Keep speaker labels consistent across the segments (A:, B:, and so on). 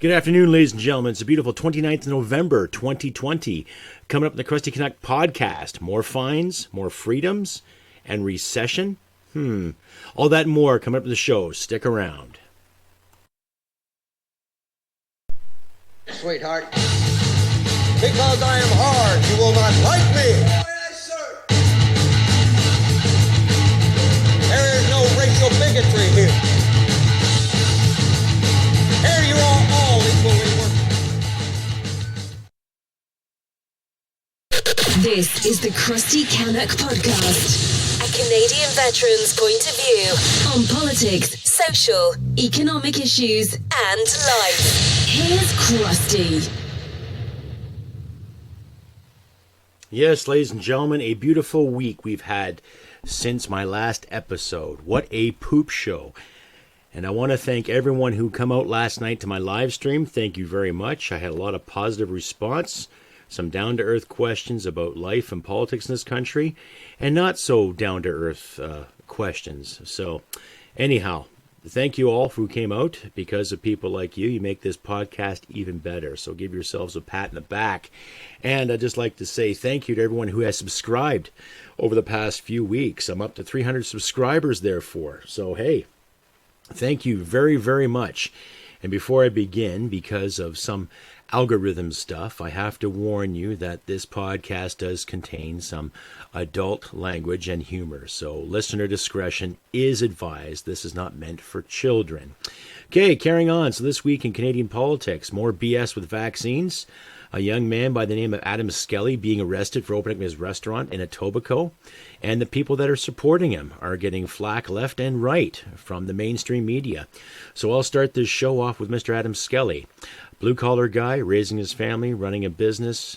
A: Good afternoon, ladies and gentlemen. It's a beautiful 29th of November, 2020. Coming up in the CRUSTY CANUCK podcast. More fines, more freedoms, and recession? All that and more coming up in the show. Stick around.
B: Sweetheart, because I am hard, you will not like me. Yes, sir. There is no racial bigotry here. Here you are all equally working.
C: This is the CRUSTY CANUCK podcast, a Canadian veteran's point of view on politics, social, economic issues, and life. Here's CRUSTY.
A: Yes, ladies and gentlemen, a beautiful week we've had since my last episode. What a poop show. And I want to thank everyone who come out last night to my live stream. Thank you very much. I had a lot of positive response, some down-to-earth questions about life and politics in this country, and not so down-to-earth questions. So anyhow, thank you all who came out. Because of people like you, you make this podcast even better. So give yourselves a pat in the back. And I'd just like to say thank you to everyone who has subscribed over the past few weeks. I'm up to 300 subscribers, therefore. So hey, thank you very, very much. And before I begin, because of some algorithm stuff, I have to warn you that this podcast does contain some adult language and humor. So listener discretion is advised. This is not meant for children. Okay, carrying on. So this week in Canadian politics, more BS with vaccines. A young man by the name of Adam Skelly being arrested for opening his restaurant in Etobicoke. And the people that are supporting him are getting flack left and right from the mainstream media. So I'll start this show off with Mr. Adam Skelly. Blue-collar guy, raising his family, running a business,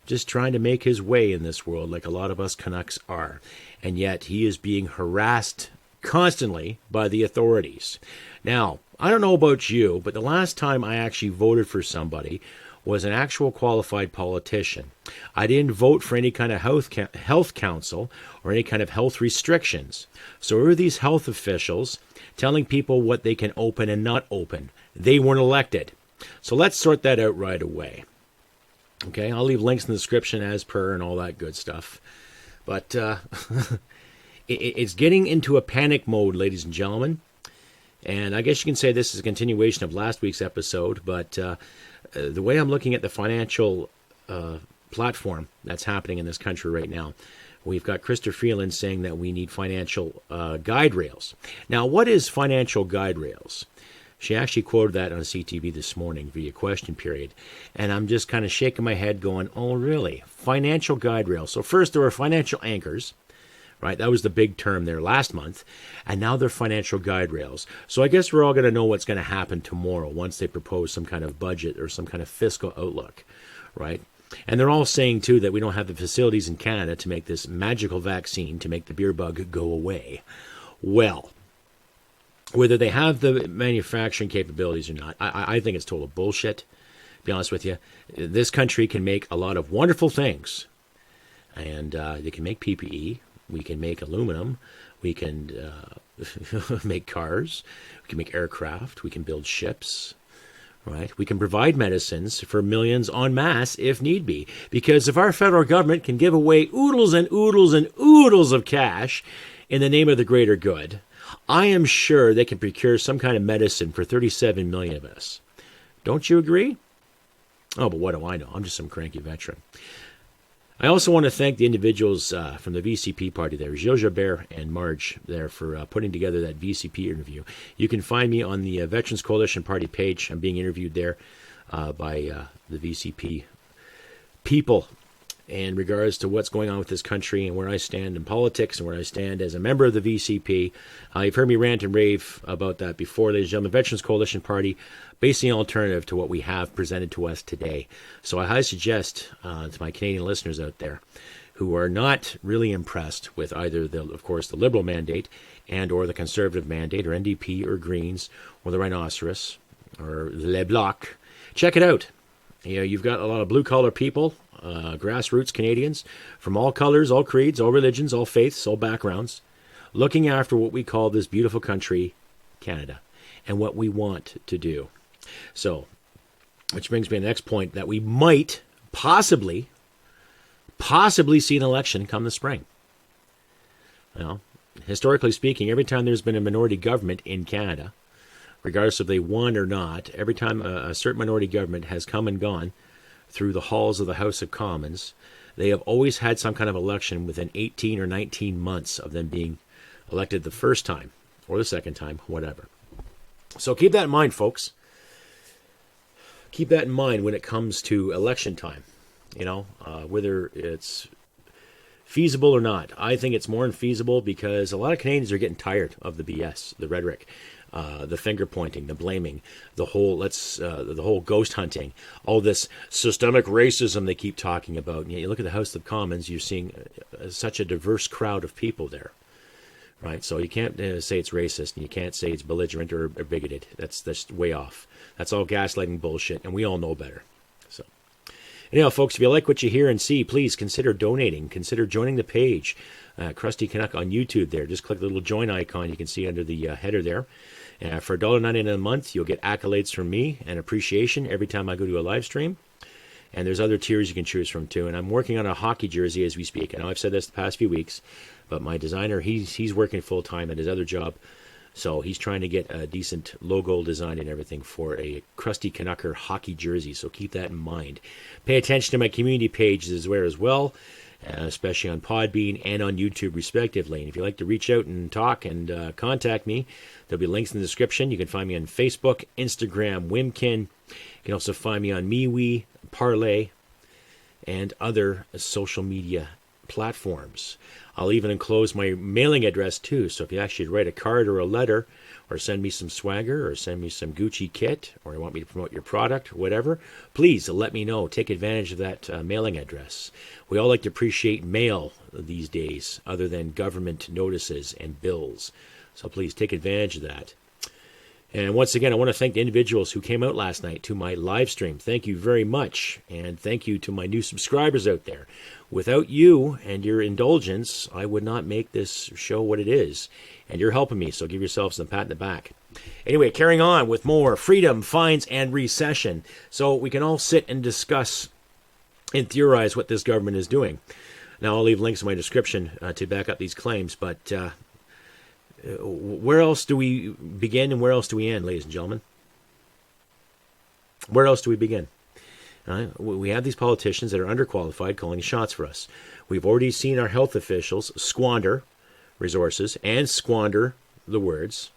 A: just trying to make his way in this world like a lot of us Canucks are. And yet he is being harassed constantly by the authorities. Now, I don't know about you, but the last time I actually voted for somebody was an actual qualified politician. I didn't vote for any kind of health council or any kind of health restrictions. So who are these health officials telling people what they can open and not open? They weren't elected. So let's sort that out right away. Okay, I'll leave links in the description as per and all that good stuff. But it's getting into a panic mode, ladies and gentlemen. And I guess you can say this is a continuation of last week's episode, but the way I'm looking at the financial platform that's happening in this country right now, we've got Krista Freeland saying that we need financial guide rails. Now, what is financial guide rails? She actually quoted that on CTV this morning via question period. And I'm just kind of shaking my head going, oh, really? Financial guide rails. So first there were financial anchors, right? That was the big term there last month. And now they're financial guide rails. So I guess we're all going to know what's going to happen tomorrow once they propose some kind of budget or some kind of fiscal outlook, right? And they're all saying, too, that we don't have the facilities in Canada to make this magical vaccine to make the beer bug go away. Well, whether they have the manufacturing capabilities or not, I think it's total bullshit, to be honest with you. This country can make a lot of wonderful things. And they can make PPE. We can make aluminum. We can make cars. We can make aircraft. We can build ships. Right? We can provide medicines for millions en masse if need be. Because if our federal government can give away oodles and oodles and oodles of cash in the name of the greater good, I am sure they can procure some kind of medicine for 37 million of us. Don't you agree? Oh, but what do I know? I'm just some cranky veteran. I also want to thank the individuals from the VCP party there, Gilles Gilbert and Marge there, for putting together that VCP interview. You can find me on the Veterans Coalition Party page. I'm being interviewed there by the VCP people in regards to what's going on with this country and where I stand in politics and where I stand as a member of the VCP. You've heard me rant and rave about that before, ladies and gentlemen. Veterans Coalition Party, basically an alternative to what we have presented to us today. So I highly suggest to my Canadian listeners out there who are not really impressed with either, of course, the Liberal mandate and or the Conservative mandate or NDP or Greens or the Rhinoceros or Le Bloc, check it out. You know, you've got a lot of blue-collar people, grassroots Canadians from all colors, all creeds, all religions, all faiths, all backgrounds, looking after what we call this beautiful country, Canada, and what we want to do. So Which brings me to the next point, that we might possibly see an election come the spring. Historically speaking, every time there's been a minority government in Canada, regardless if they won or not, every time a certain minority government has come and gone through the halls of the House of Commons, they have always had some kind of election within 18 or 19 months of them being elected the first time or the second time, whatever. So keep that in mind, folks. Keep that in mind when it comes to election time, whether it's feasible or not. I think it's more infeasible because a lot of Canadians are getting tired of the BS, the rhetoric, the finger pointing, the blaming, the whole ghost hunting, all this systemic racism they keep talking about. And you look at the House of Commons, you're seeing such a diverse crowd of people there, right? So you can't say it's racist, and you can't say it's belligerent or bigoted. That's way off. That's all gaslighting bullshit, and we all know better. So, anyhow, folks, if you like what you hear and see, please consider donating. Consider joining the page, CRUSTY CANUCK on YouTube there. Just click the little join icon you can see under the header there. For $1.99 a month, you'll get accolades from me and appreciation every time I go to a live stream. And there's other tiers you can choose from, too. And I'm working on a hockey jersey as we speak. I know I've said this the past few weeks, but my designer, he's working full-time at his other job. So he's trying to get a decent logo design and everything for a CRUSTY CANUCKer hockey jersey. So keep that in mind. Pay attention to my community pages as well, especially on Podbean and on YouTube, respectively. And if you'd like to reach out and talk and contact me, there'll be links in the description. You can find me on Facebook, Instagram, Wimkin. You can also find me on MeWe, Parlay, and other social media platforms. I'll even enclose my mailing address too, so if you actually write a card or a letter, or send me some swagger, or send me some Gucci kit, or you want me to promote your product, whatever, please let me know. Take advantage of that mailing address. We all like to appreciate mail these days, other than government notices and bills. So please take advantage of that. And once again, I want to thank the individuals who came out last night to my live stream. Thank you very much. And thank you to my new subscribers out there. Without you and your indulgence, I would not make this show what it is. And you're helping me, so give yourselves a pat in the back. Anyway, carrying on with more freedom, fines, and recession. So we can all sit and discuss and theorize what this government is doing. Now, I'll leave links in my description to back up these claims, but where else do we begin and where else do we end, ladies and gentlemen? Where else do we begin? We have these politicians that are underqualified calling shots for us. We've already seen our health officials squander resources and squander the words,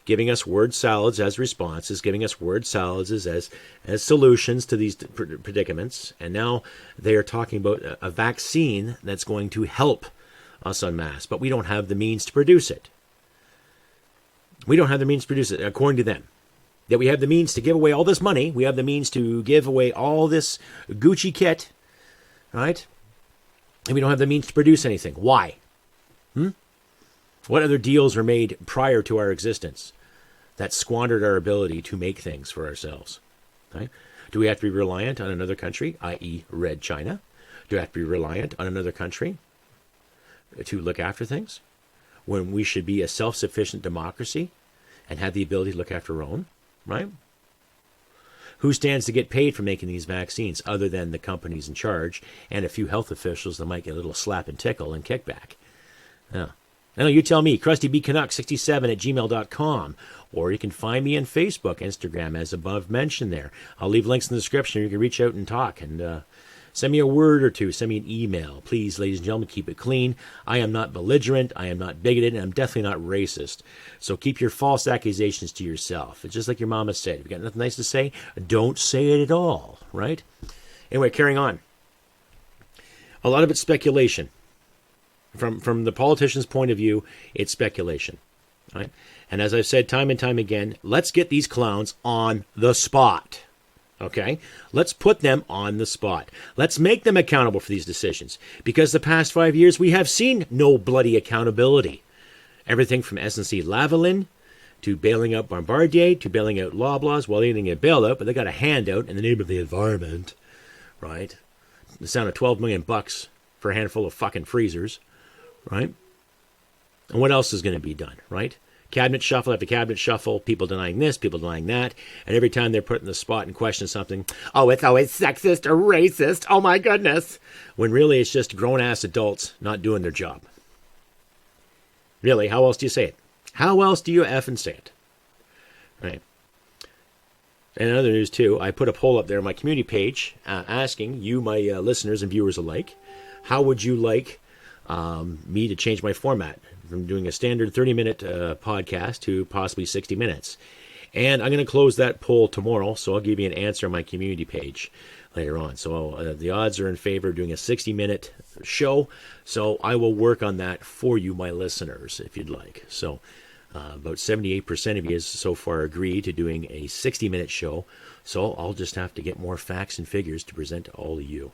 A: giving us word salads as responses, giving us word salads as solutions to these predicaments. And now they are talking about a vaccine that's going to help us en masse, but we don't have the means to produce it. We don't have the means to produce it, according to them. That we have the means to give away all this money. We have the means to give away all this Gucci kit. Right? And we don't have the means to produce anything. Why? What other deals are made prior to our existence that squandered our ability to make things for ourselves? Right? Do we have to be reliant on another country, i.e. Red China? Do we have to be reliant on another country to look after things, when we should be a self-sufficient democracy and have the ability to look after our own, right? Who stands to get paid for making these vaccines other than the companies in charge and a few health officials that might get a little slap and tickle and kickback? Yeah. Now, you tell me, crustybcanuck67@gmail.com, or you can find me on Facebook, Instagram, as above mentioned there. I'll leave links in the description. You can reach out and talk and send me a word or two. Send me an email. Please, ladies and gentlemen, keep it clean. I am not belligerent. I am not bigoted. And I'm definitely not racist. So keep your false accusations to yourself. It's just like your mama said. If you got nothing nice to say, don't say it at all, right? Anyway, carrying on. A lot of it's speculation. From the politician's point of view, it's speculation, right? And as I've said time and time again, let's get these clowns on the spot. Okay, let's put them on the spot. Let's make them accountable for these decisions. Because the past 5 years, we have seen no bloody accountability. Everything from SNC-Lavalin to bailing out Bombardier to bailing out Loblaws. Well, they didn't get bailed out, but they got a handout in the name of the environment, right? The sound of $12 million for a handful of fucking freezers, right? And what else is going to be done, right? cabinet shuffle after cabinet shuffle, people denying this, people denying that, and every time they're put in the spot and question something, oh, it's always sexist or racist, oh my goodness, when really it's just grown-ass adults not doing their job. Really, how else do you say it? How else do you effing say it? Right. And in other news, too, I put a poll up there on my community page asking you, my listeners and viewers alike, how would you like me to change my format from doing a standard 30-minute podcast to possibly 60 minutes? And I'm going to close that poll tomorrow, so I'll give you an answer on my community page later on. So the odds are in favor of doing a 60-minute show, so I will work on that for you, my listeners, if you'd like. So about 78% of you has so far agreed to doing a 60-minute show, so I'll just have to get more facts and figures to present to all of you.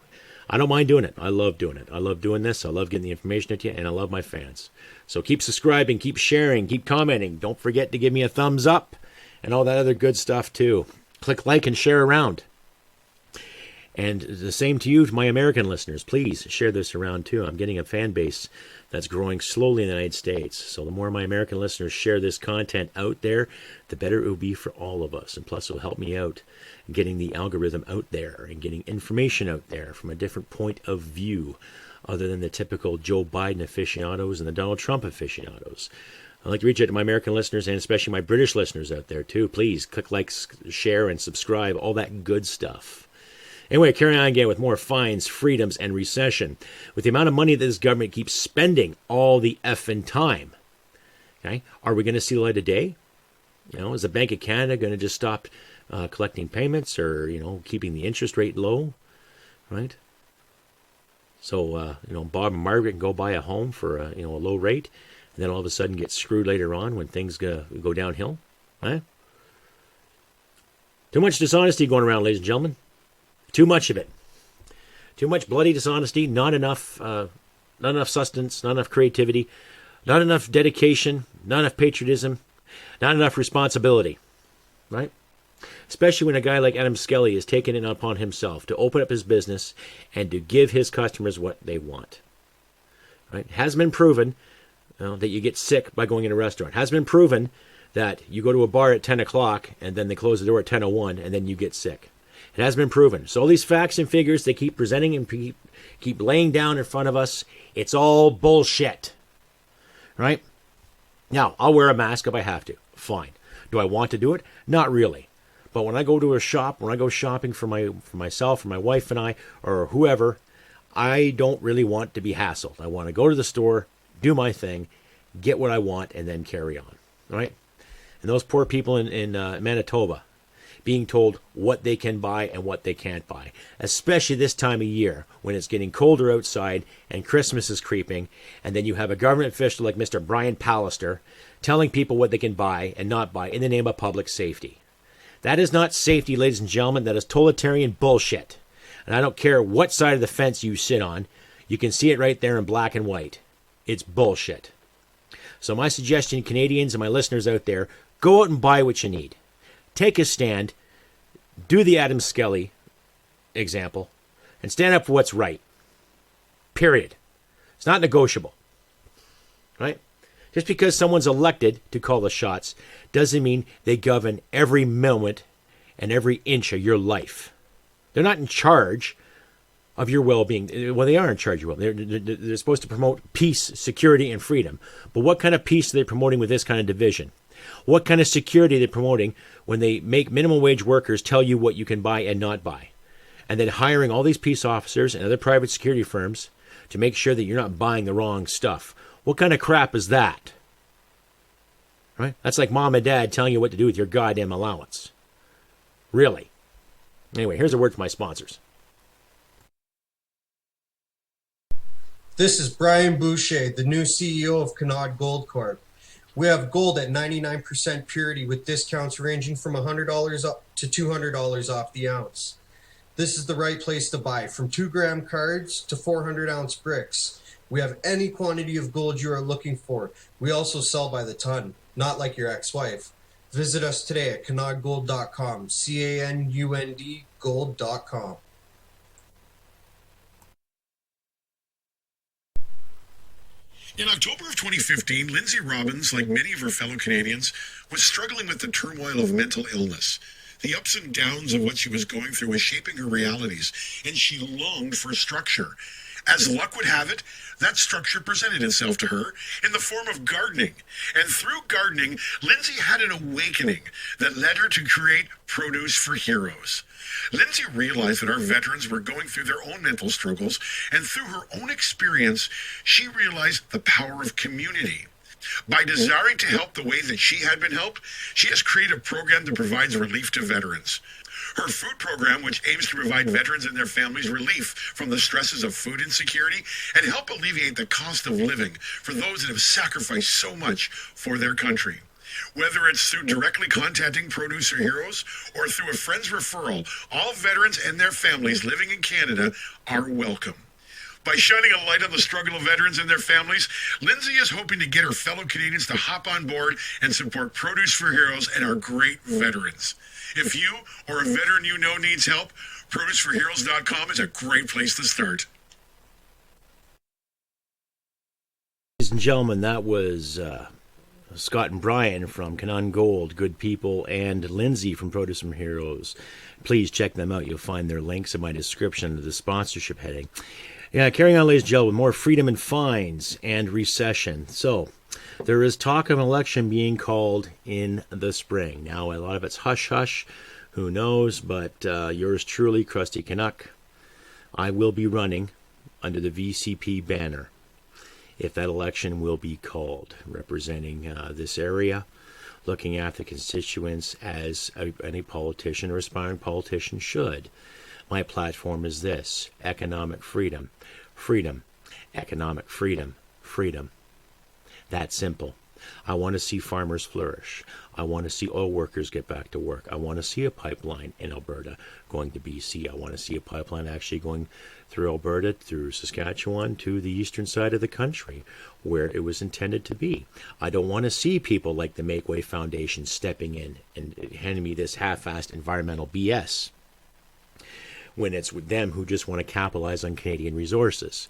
A: I don't mind doing it. I love doing it. I love doing this. I love getting the information to you, and I love my fans. So keep subscribing, keep sharing, keep commenting. Don't forget to give me a thumbs up and all that other good stuff, too. Click like and share around. And the same to you, my American listeners. Please share this around, too. I'm getting a fan base that's growing slowly in the United States. So the more my American listeners share this content out there, the better it will be for all of us. And plus, it will help me out in getting the algorithm out there and getting information out there from a different point of view other than the typical Joe Biden aficionados and the Donald Trump aficionados. I'd like to reach out to my American listeners and especially my British listeners out there, too. Please click like, share, and subscribe, all that good stuff. Anyway, carrying on again with more fines, freedoms, and recession. With the amount of money that this government keeps spending all the effing time, okay, are we going to see the light of day? Is the Bank of Canada going to just stop collecting payments or, keeping the interest rate low, right? So, Bob and Margaret can go buy a home for, a low rate and then all of a sudden get screwed later on when things go downhill, right? Too much dishonesty going around, ladies and gentlemen. Too much of it. Too much bloody dishonesty, not enough sustenance, not enough creativity, not enough dedication, not enough patriotism, not enough responsibility, right? Especially when a guy like Adam Skelly is taking it upon himself to open up his business and to give his customers what they want, right? It has been proven that you get sick by going in a restaurant. It has been proven that you go to a bar at 10 o'clock and then they close the door at 10:01 and then you get sick. It has been proven. So all these facts and figures they keep presenting and keep laying down in front of us, it's all bullshit. Right? Now, I'll wear a mask if I have to. Fine. Do I want to do it? Not really. But when I go to a shop, when I go shopping for myself, for my wife and I, or whoever, I don't really want to be hassled. I want to go to the store, do my thing, get what I want, and then carry on. Right? And those poor people in Manitoba, being told what they can buy and what they can't buy, especially this time of year when it's getting colder outside and Christmas is creeping, and then you have a government official like Mr. Brian Pallister telling people what they can buy and not buy in the name of public safety. That is not safety, ladies and gentlemen. That is totalitarian bullshit. And I don't care what side of the fence you sit on. You can see it right there in black and white. It's bullshit. So my suggestion, Canadians and my listeners out there, go out and buy what you need. Take a stand, do the Adam Skelly example, and stand up for what's right. Period. It's not negotiable. Right? Just because someone's elected to call the shots doesn't mean they govern every moment and every inch of your life. They're not in charge of your well-being. Well, they are in charge of your well-being. They're supposed to promote peace, security, and freedom. But what kind of peace are they promoting with this kind of division? What kind of security are they promoting when they make minimum wage workers tell you what you can buy and not buy? And then hiring all these peace officers and other private security firms to make sure that you're not buying the wrong stuff. What kind of crap is that? Right? That's like mom and dad telling you what to do with your goddamn allowance. Really? Anyway, here's a word from my sponsors.
D: This is Brian Boucher, the new CEO of CANUCK Gold Corp. We have gold at 99% purity with discounts ranging from $100 up to $200 off the ounce. This is the right place to buy, from 2-gram cards to 400-ounce bricks. We have any quantity of gold you are looking for. We also sell by the ton, not like your ex-wife. Visit us today at kanawhagoldcom, CANUND gold.com.
E: In October of 2015, Lindsay Robbins, like many of her fellow Canadians, was struggling with the turmoil of mental illness. The ups and downs of what she was going through was shaping her realities, and she longed for structure. As luck would have it, that structure presented itself to her in the form of gardening. And through gardening, Lindsay had an awakening that led her to create Produce for Heroes. Lindsay realized that our veterans were going through their own mental struggles, and through her own experience, she realized the power of community. By desiring to help the way that she had been helped, she has created a program that provides relief to veterans. Her food program, which aims to provide veterans and their families relief from the stresses of food insecurity and help alleviate the cost of living for those that have sacrificed so much for their country. Whether it's through directly contacting Producer Heroes or through a friend's referral, all veterans and their families living in Canada are welcome. By shining a light on the struggle of veterans and their families, Lindsay is hoping to get her fellow Canadians to hop on board and support Produce for Heroes and our great veterans. If you or a veteran you know needs help, ProduceForHeroes.com is a great place to start.
A: Ladies and gentlemen, that was Scott and Brian from Canon Gold, Good People, and Lindsay from Produce for Heroes. Please check them out. You'll find their links in my description under the sponsorship heading. Yeah, carrying on, ladies and gentlemen, more freedom and fines and recession. So, there is talk of an election being called in the spring. Now, a lot of it's hush-hush. Who knows? But yours truly, CRUSTY CANUCK, I will be running under the VCP banner if that election will be called, representing this area, looking after constituents as any politician or aspiring politician should. My platform is this: economic freedom, freedom, economic freedom, freedom. That simple. I want to see farmers flourish. I want to see oil workers get back to work. I want to see a pipeline in Alberta going to BC. I want to see a pipeline actually going through Alberta, through Saskatchewan, to the eastern side of the country, where it was intended to be. I don't want to see people like the Make Way Foundation stepping in and handing me this half-assed environmental BS, when it's with them who just want to capitalize on Canadian resources,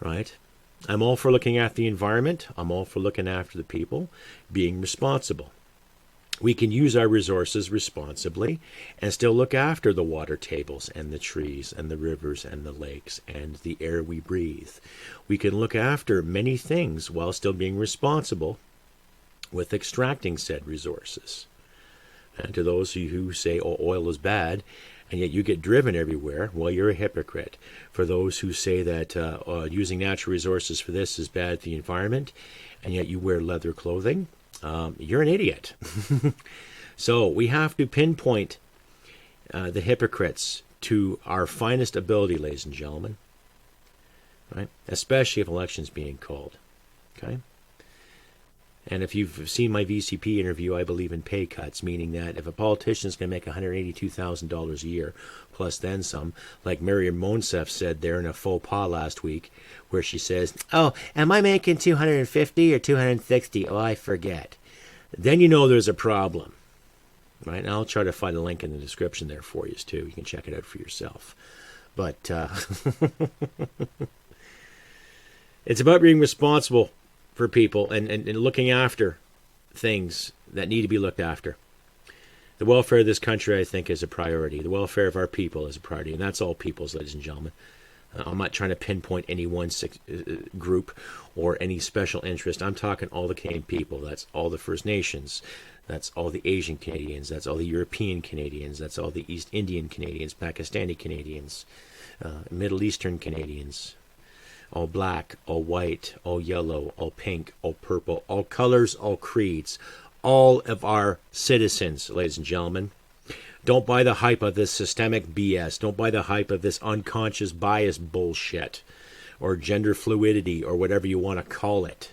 A: right? I'm all for looking after the environment. I'm all for looking after the people, being responsible. We can use our resources responsibly and still look after the water tables and the trees and the rivers and the lakes and the air we breathe. We can look after many things while still being responsible with extracting said resources. And to those who say, oh, oil is bad, and yet you get driven everywhere, well, you're a hypocrite. For those who say that using natural resources for this is bad for the environment, and yet you wear leather clothing, you're an idiot. So we have to pinpoint the hypocrites to our finest ability, ladies and gentlemen, right? Especially if elections being called, okay? And if you've seen my VCP interview, I believe in pay cuts, meaning that if a politician is going to make $182,000 a year, plus then some, like Miriam Monsef said there in a faux pas last week, where she says, oh, am I making $250 or $260? Oh, I forget. Then you know there's a problem, right? And I'll try to find a link in the description there for you, too. You can check it out for yourself. But it's about being responsible for people and looking after things that need to be looked after. The welfare of this country, I think, is a priority. The welfare of our people is a priority, and that's all peoples, ladies and gentlemen. I'm not trying to pinpoint any one group or any special interest. I'm talking all the Canadian people. That's all the First Nations. That's all the Asian Canadians. That's all the European Canadians. That's all the East Indian Canadians, Pakistani Canadians, Middle Eastern Canadians. All black, all white, all yellow, all pink, all purple, all colors, all creeds, all of our citizens, ladies and gentlemen. Don't buy the hype of this systemic BS. Don't buy the hype of this unconscious bias bullshit or gender fluidity or whatever you want to call it.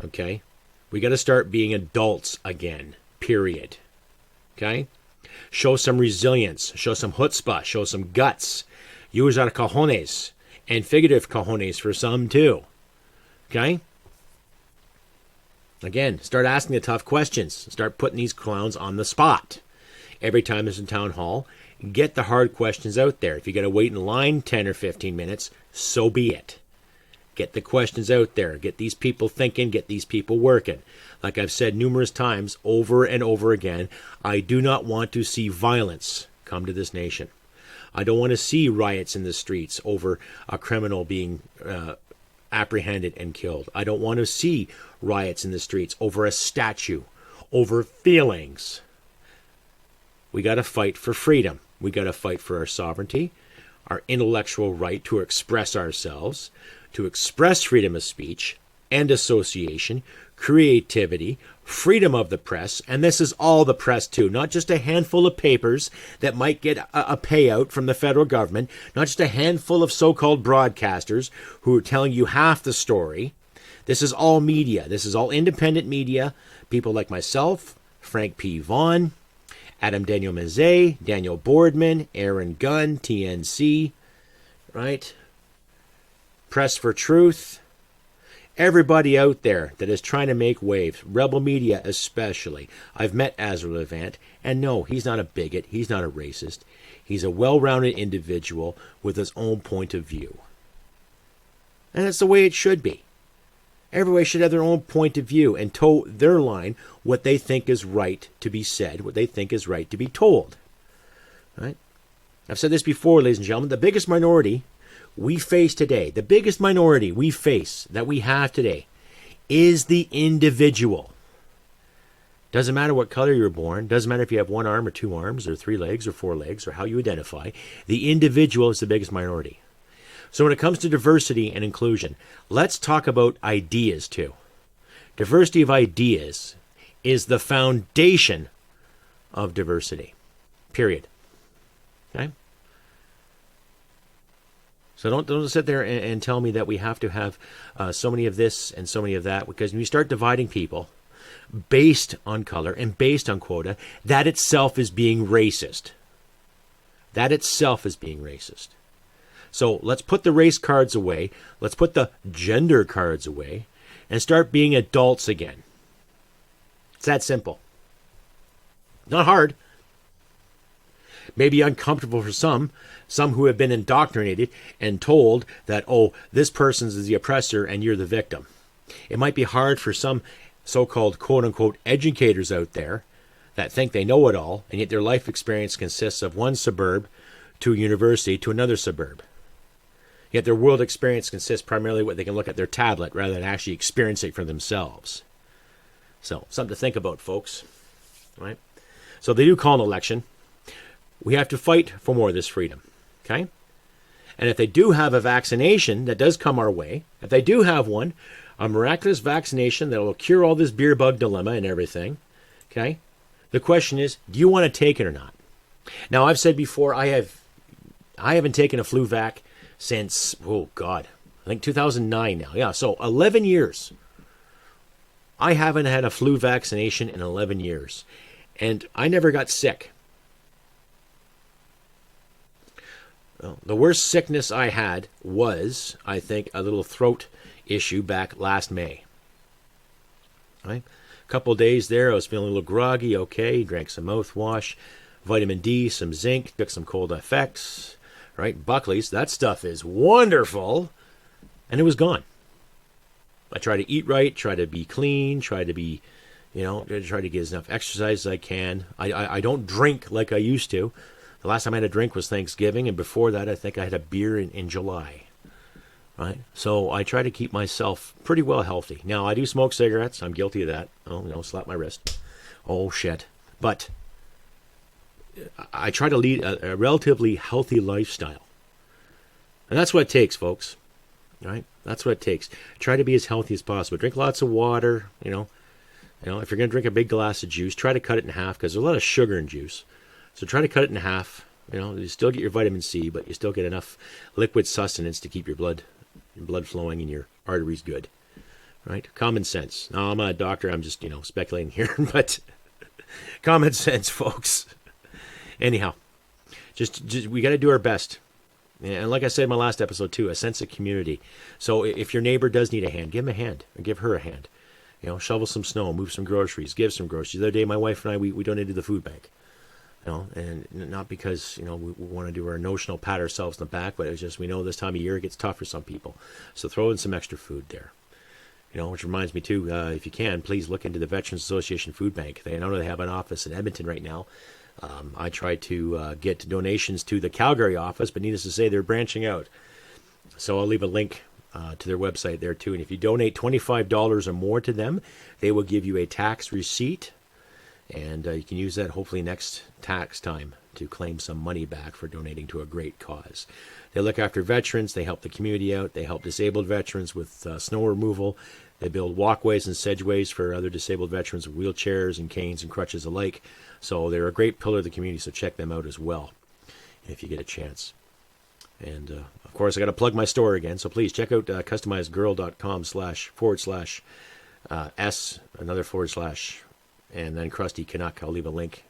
A: Okay? We got to start being adults again, period. Okay? Show some resilience. Show some chutzpah. Show some guts. Use our cojones. And figurative cojones for some, too. Okay? Again, start asking the tough questions. Start putting these clowns on the spot. Every time there's a town hall, get the hard questions out there. If you got to wait in line 10 or 15 minutes, so be it. Get the questions out there. Get these people thinking. Get these people working. Like I've said numerous times over and over again, I do not want to see violence come to this nation. I don't want to see riots in the streets over a criminal being apprehended and killed. I don't want to see riots in the streets over a statue, over feelings. We got to fight for freedom. We got to fight for our sovereignty, our intellectual right to express ourselves, to express freedom of speech and association, creativity, freedom of the press, and this is all the press too, not just a handful of papers that might get a payout from the federal government, not just a handful of so-called broadcasters who are telling you half the story. This is all media. This is all independent media. People like myself, Frank P. Vaughan, Adam Daniel Mezet, Daniel Boardman, Aaron Gunn, TNC, right? Press for Truth. Everybody out there that is trying to make waves, Rebel Media especially. I've met Azra Levant, and no, he's not a bigot. He's not a racist. He's a well-rounded individual with his own point of view. And that's the way it should be. Everybody should have their own point of view and toe their line, what they think is right to be said, what they think is right to be told. Right? I've said this before, ladies and gentlemen, the biggest minority we face today, the biggest minority we face, that we have today, is the individual. Doesn't matter what color you're born, doesn't matter if you have one arm or two arms or three legs or four legs or how you identify, the individual is the biggest minority. So when it comes to diversity and inclusion, let's talk about ideas too. Diversity of ideas is the foundation of diversity, period. Okay? So don't sit there and tell me that we have to have so many of this and so many of that, because when you start dividing people based on color and based on quota, that itself is being racist. That itself is being racist. So let's put the race cards away. Let's put the gender cards away and start being adults again. It's that simple. Not hard. Maybe uncomfortable for some who have been indoctrinated and told that, oh, this person is the oppressor and you're the victim. It might be hard for some so-called quote-unquote educators out there that think they know it all, and yet their life experience consists of one suburb to a university to another suburb. Yet their world experience consists primarily of what they can look at their tablet rather than actually experience it for themselves. So, something to think about, folks. Right? So they do call an election. We have to fight for more of this freedom. Okay? And if they do have a vaccination that does come our way, if they do have one, a miraculous vaccination that will cure all this beer bug dilemma and everything, okay? The question is, do you want to take it or not? Now, I've said before, I haven't taken a flu vac since, oh God, I think 2009 now. Yeah, so 11 years. I haven't had a flu vaccination in 11 years. And I never got sick. Well, the worst sickness I had was, I think, a little throat issue back last May. Right? A couple of days there, I was feeling a little groggy, okay, drank some mouthwash, vitamin D, some zinc, took some cold FX, right? Buckley's, that stuff is wonderful, and it was gone. I try to eat right, try to be clean, try to be, try to get as enough exercise as I can. I don't drink like I used to. The last time I had a drink was Thanksgiving, and before that, I think I had a beer in July. Right? So I try to keep myself pretty well healthy. Now, I do smoke cigarettes. I'm guilty of that. Oh, slap my wrist. Oh, shit. But I try to lead a relatively healthy lifestyle. And that's what it takes, folks. Right? That's what it takes. Try to be as healthy as possible. Drink lots of water, if you're going to drink a big glass of juice, try to cut it in half, because there's a lot of sugar in juice. So try to cut it in half. You still get your vitamin C, but you still get enough liquid sustenance to keep your blood flowing and your arteries good. Right? Common sense. Now, I'm not a doctor. I'm just, speculating here, but common sense, folks. Anyhow, just we got to do our best. And like I said in my last episode too, a sense of community. So if your neighbor does need a hand, give him a hand or give her a hand. Shovel some snow, move some groceries, give some groceries. The other day, my wife and I, we donated to the food bank. And not because, we want to do our notional pat ourselves on the back, but it's just we know this time of year it gets tough for some people. So throw in some extra food there. Which reminds me too, if you can, please look into the Veterans Association Food Bank. I know they have an office in Edmonton right now. I tried to get donations to the Calgary office, but needless to say, they're branching out. So I'll leave a link to their website there too. And if you donate $25 or more to them, they will give you a tax receipt. And you can use that hopefully next tax time to claim some money back for donating to a great cause. They look after veterans. They help the community out. They help disabled veterans with snow removal. They build walkways and sedgeways for other disabled veterans with wheelchairs and canes and crutches alike. So they're a great pillar of the community, so check them out as well if you get a chance. And, of course, I got to plug my store again, so please check out customizedgirl.com//S, another / and then CRUSTY CANUCK. I'll leave a link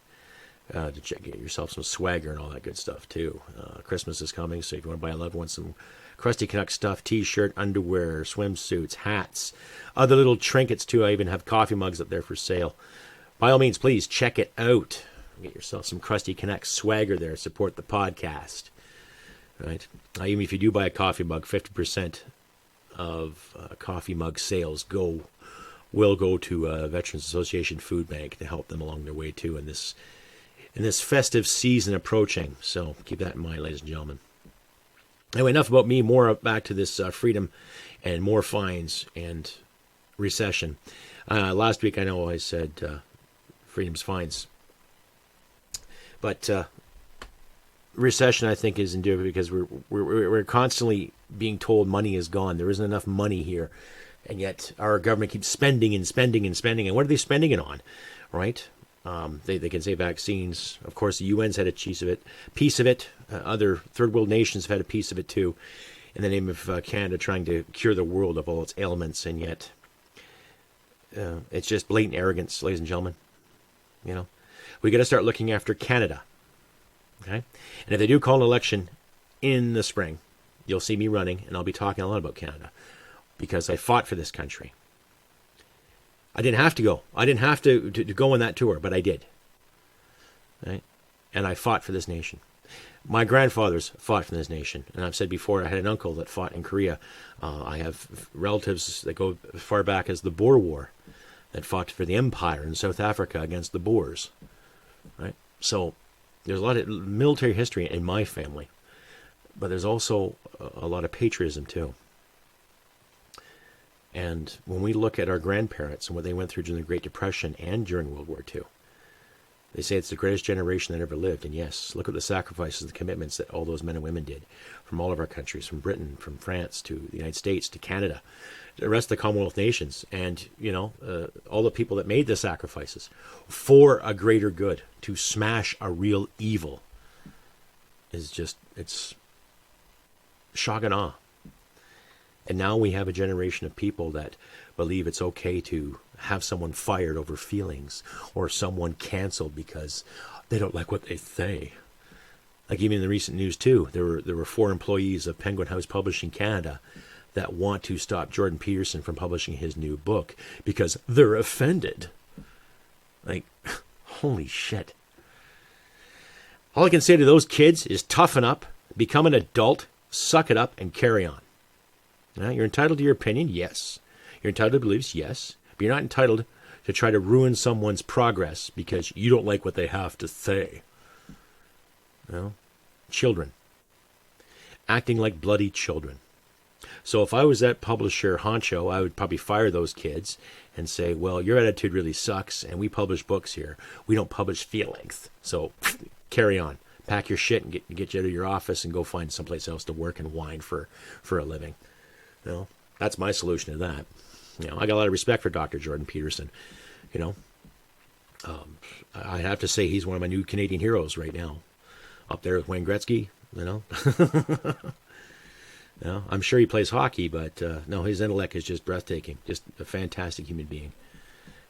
A: to get yourself some swagger and all that good stuff, too. Christmas is coming, so if you want to buy a loved one some CRUSTY CANUCK stuff, T-shirt, underwear, swimsuits, hats, other little trinkets, too. I even have coffee mugs up there for sale. By all means, please check it out. Get yourself some CRUSTY CANUCK swagger there. Support the podcast. Right? Even if you do buy a coffee mug, 50% of coffee mug sales will go to Veterans Association Food Bank to help them along their way too in this festive season approaching. So keep that in mind, ladies and gentlemen. Anyway, enough about me. More back to this freedom and more fines and recession. Last week I know I said freedom's fines, but recession I think is endured because we're constantly being told money is gone. There isn't enough money here. And yet our government keeps spending and spending and spending. And what are they spending it on, right? They can say vaccines. Of course, the UN's had a piece of it. Other third world nations have had a piece of it too, in the name of Canada trying to cure the world of all its ailments. And yet it's just blatant arrogance, ladies and gentlemen. We got to start looking after Canada. Okay? And if they do call an election in the spring, you'll see me running, and I'll be talking a lot about Canada. Because I fought for this country. I didn't have to go. I didn't have to go on that tour, but I did. Right? And I fought for this nation. My grandfathers fought for this nation. And I've said before, I had an uncle that fought in Korea. I have relatives that go as far back as the Boer War that fought for the empire in South Africa against the Boers. Right? So there's a lot of military history in my family. But there's also a lot of patriotism, too. And when we look at our grandparents and what they went through during the Great Depression and during World War II, they say it's the greatest generation that ever lived. And yes, look at the sacrifices and the commitments that all those men and women did from all of our countries, from Britain, from France, to the United States, to Canada, to the rest of the Commonwealth nations. And, all the people that made the sacrifices for a greater good, to smash a real evil, is just, it's shock and awe. And now we have a generation of people that believe it's okay to have someone fired over feelings or someone canceled because they don't like what they say. Like even in the recent news too, there were 4 employees of Penguin House Publishing Canada that want to stop Jordan Peterson from publishing his new book because they're offended. Like, holy shit. All I can say to those kids is toughen up, become an adult, suck it up, and carry on. Now, you're entitled to your opinion, yes. You're entitled to beliefs, yes. But you're not entitled to try to ruin someone's progress because you don't like what they have to say. Children. Acting like bloody children. So if I was that publisher honcho, I would probably fire those kids and say, well, your attitude really sucks, and we publish books here. We don't publish feelings. So carry on. Pack your shit and get you out of your office and go find someplace else to work and whine for a living. That's my solution to that. I got a lot of respect for Dr. Jordan Peterson. I have to say he's one of my new Canadian heroes right now. Up there with Wayne Gretzky, I'm sure he plays hockey, but no, his intellect is just breathtaking. Just a fantastic human being.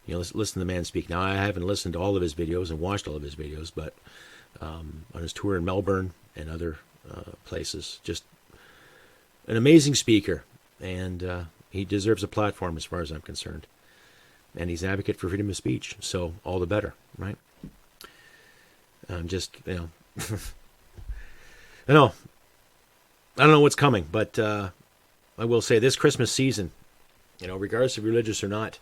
A: Listen to the man speak. Now, I haven't listened to all of his videos and watched all of his videos, but on his tour in Melbourne and other places, just an amazing speaker. And he deserves a platform as far as I'm concerned. And he's an advocate for freedom of speech, so all the better, right? I'm just, I don't know what's coming, but I will say this Christmas season, regardless if you're religious or not,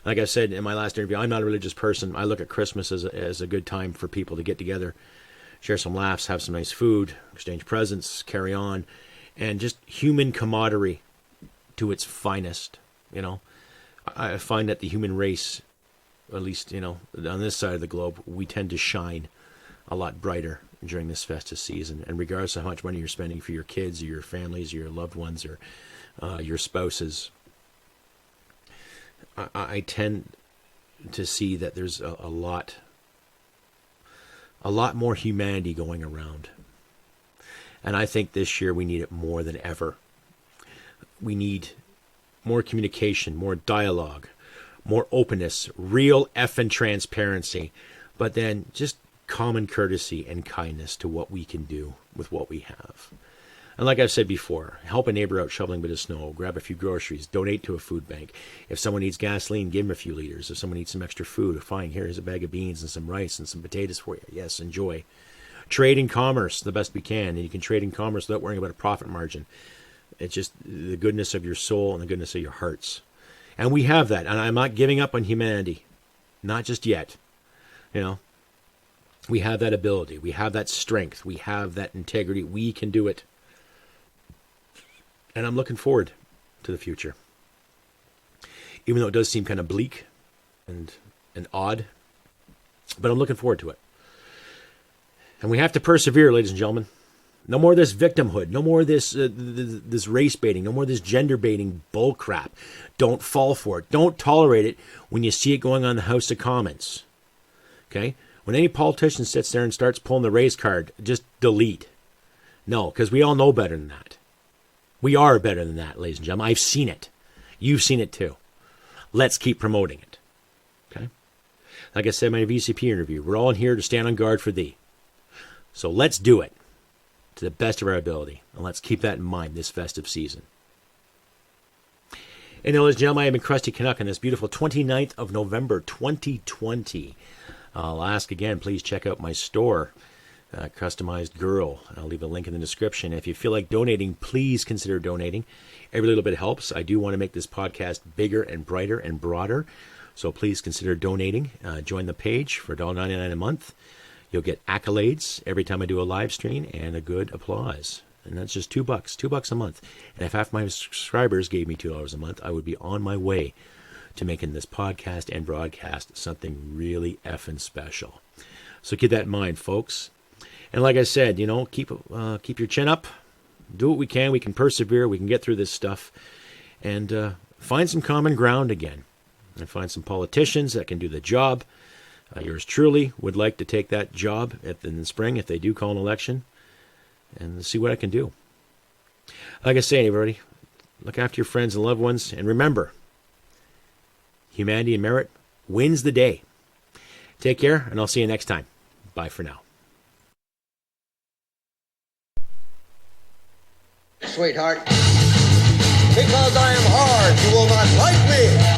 A: like I said in my last interview, I'm not a religious person. I look at Christmas as a good time for people to get together, share some laughs, have some nice food, exchange presents, carry on, and just human camaraderie to its finest. I find that the human race, at least, on this side of the globe, we tend to shine a lot brighter during this festive season. And regardless of how much money you're spending for your kids or your families or your loved ones or your spouses, I tend to see that there's a lot more humanity going around. And I think this year we need it more than ever. We need more communication, more dialogue, more openness, real effing transparency, but then just common courtesy and kindness to what we can do with what we have. And like I've said before, help a neighbor out shoveling a bit of snow, grab a few groceries, donate to a food bank. If someone needs gasoline, give them a few liters. If someone needs some extra food, fine, here's a bag of beans and some rice and some potatoes for you. Yes, enjoy. Trade in commerce the best we can, and you can trade in commerce without worrying about a profit margin. It's just the goodness of your soul and the goodness of your hearts. And we have that, and I'm not giving up on humanity. Not just yet. We have that ability. We have that strength. We have that integrity. We can do it. And I'm looking forward to the future. Even though it does seem kind of bleak and odd, but I'm looking forward to it. And we have to persevere, ladies and gentlemen. No more of this victimhood. No more of this this race baiting. No more of this gender baiting bull crap. Don't fall for it. Don't tolerate it when you see it going on in the House of Commons. Okay? When any politician sits there and starts pulling the race card, just delete. No, because we all know better than that. We are better than that, ladies and gentlemen. I've seen it. You've seen it too. Let's keep promoting it. Okay? Like I said in my VCP interview, we're all in here to stand on guard for thee. So let's do it to the best of our ability. And let's keep that in mind this festive season. And ladies and gentlemen, I have been CRUSTY CANUCK on this beautiful 29th of November, 2020. I'll ask again, please check out my store, Customized Girl. I'll leave a link in the description. If you feel like donating, please consider donating. Every little bit helps. I do want to make this podcast bigger and brighter and broader. So please consider donating. Join the page for $1.99 a month. You'll get accolades every time I do a live stream and a good applause. And that's just $2, $2 a month. And if half my subscribers gave me $2 a month, I would be on my way to making this podcast and broadcast something really effing special. So keep that in mind, folks. And like I said, keep your chin up. Do what we can. We can persevere. We can get through this stuff. And find some common ground again. And find some politicians that can do the job. Yours truly would like to take that job in the spring if they do call an election. And see what I can do. Like I say, everybody, look after your friends and loved ones. And remember, humanity and merit wins the day. Take care, and I'll see you next time. Bye for now.
B: Sweetheart, because I am hard, you will not like me.